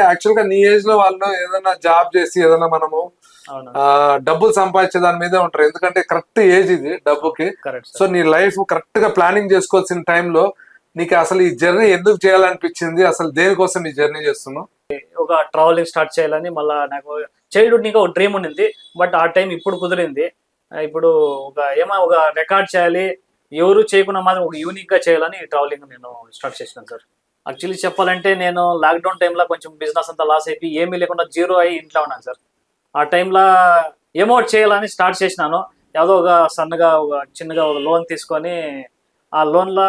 Actual గా నీ age లో వాళ్ళు ఏదైనా జాబ్ చేసి ఏదైనా మనము డబ్బులు సంపాదించే దాని మీదే ఉంటారు, ఎందుకంటే కరెక్ట్ ఏజ్ ఇది డబ్బుకి. సో నీ లైఫ్ కరెక్ట్ గా ప్లానింగ్ చేసుకోవాల్సిన టైంలో నీకు అసలు ఈ జర్నీ ఎందుకు చేయాలనిపించింది, అసలు దేనికోసం ఈ జర్నీ చేస్తున్నావు? ఒక ట్రావెలింగ్ స్టార్ట్ చేయాలని మళ్ళీ నాకు చైల్డ్హుడ్ ఇంకా ఒక డ్రీమ్ ఉండింది. బట్ ఆ టైం ఇప్పుడు కుదిరింది. ఇప్పుడు ఒక రికార్డ్ చేయాలి, ఎవరు చేయకుండా మాత్రం ఒక యూనిక్ గా చేయాలని ట్రావెలింగ్ నేను స్టార్ట్ చేసినాను సార్. యాక్చువల్లీ చెప్పాలంటే నేను లాక్డౌన్ టైంలో కొంచెం బిజినెస్ అంతా లాస్ అయిపోయి ఏమీ లేకుండా జీరో అయ్యి ఇంట్లో ఉన్నాను సార్. ఆ టైంలో ఏమో చేయాలని స్టార్ట్ చేసినాను. ఏదో ఒక సన్నగా చిన్నగా ఒక లోన్ తీసుకొని ఆ లోన్లో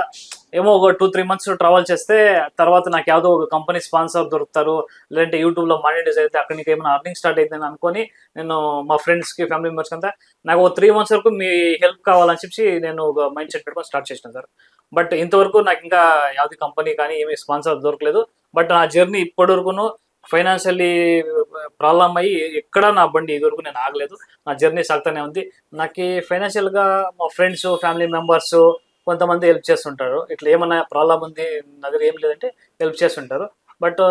ఏమో ఒక 2-3 months ట్రావెల్ చేస్తే తర్వాత నాకు ಯಾವುದೋ ఒక కంపెనీ స్పాన్సర్ దొరుకుతారు, లేదంటే యూట్యూబ్లో మానిటైజ్ అయితే అక్కడ నీకు ఏమైనా అర్నింగ్ స్టార్ట్ అవుతుంది అనుకొని నేను మా ఫ్రెండ్స్కి ఫ్యామిలీ మెంబర్స్కి అంతా నాకు ఒక 3 months వరకు మీ హెల్ప్ కావాలని చెప్పి నేను ఒక మైండ్ సెట్ పెట్టుకొని స్టార్ట్ చేసినాను సార్. బట్ ఇంతవరకు నాకు ఇంకా యావది కంపెనీ కానీ ఏమి స్పాన్సర్ దొరకలేదు. బట్ నా జర్నీ ఇప్పటి వరకును ఫైనాన్షియల్లీ ప్రాబ్లం అయ్యి ఎక్కడ నా బండి ఇదివరకు నేను ఆగలేదు. నా జర్నీ సాగుతూనే ఉంది. నాకు ఫైనాన్షియల్గా మా ఫ్రెండ్స్ ఫ్యామిలీ మెంబర్స్ కొంతమంది హెల్ప్ చేస్తుంటారు. ఇట్లా ఏమన్నా ప్రాబ్లం ఉంది నా దగ్గర ఏం లేదంటే హెల్ప్ చేస్తుంటారు. బట్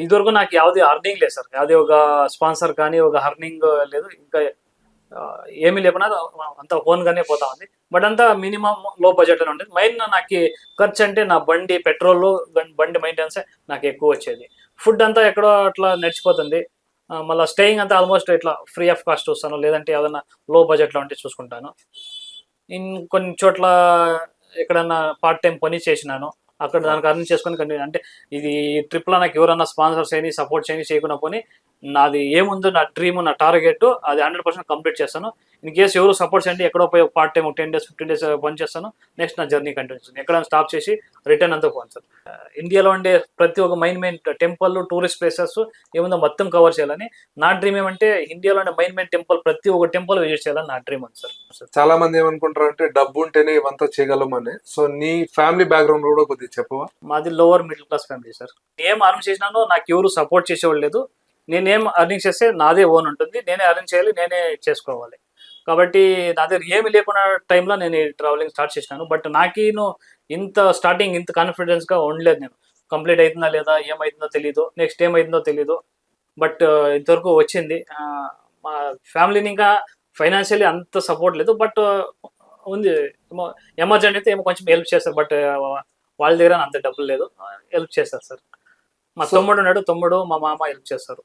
ఇదివరకు నాకు యావది అర్నింగ్ లేదు సార్, యావది ఒక స్పాన్సర్ కానీ ఒక అర్నింగ్ లేదు, ఇంకా ఏమీ లేకుండా అంత ఓన్గానే పోతా ఉంది. బట్ అంతా మినిమం లో బడ్జెట్ అని ఉంటుంది. మెయిన్ నాకు ఖర్చు అంటే నా బండి పెట్రోల్, బండి మెయింటెనెన్స్ నాకు ఎక్కువ వచ్చేది. ఫుడ్ అంతా ఎక్కడో అట్లా నడిచిపోతుంది. మళ్ళీ స్టేయింగ్ అంతా ఆల్మోస్ట్ ఇట్లా ఫ్రీ ఆఫ్ కాస్ట్ వస్తాను, లేదంటే ఏదైనా లో బడ్జెట్లో ఉంటే చూసుకుంటాను. కొన్ని చోట్ల ఎక్కడన్నా పార్ట్ టైం పని చేసినాను, అక్కడ దానికి అర్న్ చేసుకొని కంటిన్యూ. అంటే ఇది ట్రిప్లో నాకు ఎవరన్నా స్పాన్సర్స్ చేయని సపోర్ట్ చేయకుండా పోని నాది ఏముందో నా డ్రీమ్ నా టార్గెట్ అది 100% కంప్లీట్ చేస్తాను. ఇన్ కేసు ఎవరు సపోర్ట్ చేయండి ఎక్కడో పోయి పార్ట్ టైం 10 days 15 days పని చేస్తాను. నెక్స్ట్ నా జర్నీ కంటిన్యూ చేస్తాను, ఎక్కడైనా స్టాప్ చేసి రిటర్న్ అంతా పోను సార్. ఇండియాలో ఉండే ప్రతి ఒక్క మెయిన్ టెంపుల్ టూరిస్ట్ ప్లేసెస్ ఏముందో మొత్తం కవర్ చేయాలని నా డ్రీమ్. ఏమంటే ఇండియాలో ఉండే మెయిన్ టెంపుల్ ప్రతి ఒక్క టెంపుల్ విజిట్ చేయాలని నా డ్రీమ్ ఉంది సార్. చాలా మంది ఏమనుకుంటారు అంటే డబ్బు ఉంటేనే ఇవంతా చేయగలమని. సో నీ ఫ్యామిలీ బ్యాక్గ్రౌండ్ కూడా కొద్దిగా చెప్పవా? మాది lower middle class family sir. ఏం అర్న్ చేసినానో నాకు ఎవరు సపోర్ట్ చేసేవాళ్ళు లేదు. నేనేం అర్నింగ్ చేస్తే నాదే ఓన్ ఉంటుంది, నేనే అర్న్ చేయాలి, నేనే చేసుకోవాలి. కాబట్టి నా దగ్గర ఏమి లేకున్న టైంలో నేను ట్రావెలింగ్ స్టార్ట్ చేసినాను. బట్ నాకేను ఇంత స్టార్టింగ్ ఇంత కాన్ఫిడెన్స్గా ఉండలేదు. నేను కంప్లీట్ అవుతుందా లేదా, ఏమవుతుందో తెలీదు, నెక్స్ట్ ఏమవుతుందో తెలీదు. బట్ ఇంతవరకు వచ్చింది. మా ఫ్యామిలీని ఇంకా ఫైనాన్షియల్లీ అంత సపోర్ట్ లేదు, బట్ ఉంది. ఎమర్జెంట్ అయితే ఏమో కొంచెం హెల్ప్ చేస్తారు. బట్ వాళ్ళ దగ్గర అంత డబ్బులు లేదు, హెల్ప్ చేస్తారు సార్. మా తమ్ముడు ఉన్నాడు, తమ్ముడు మా మామ హెల్ప్ చేస్తారు.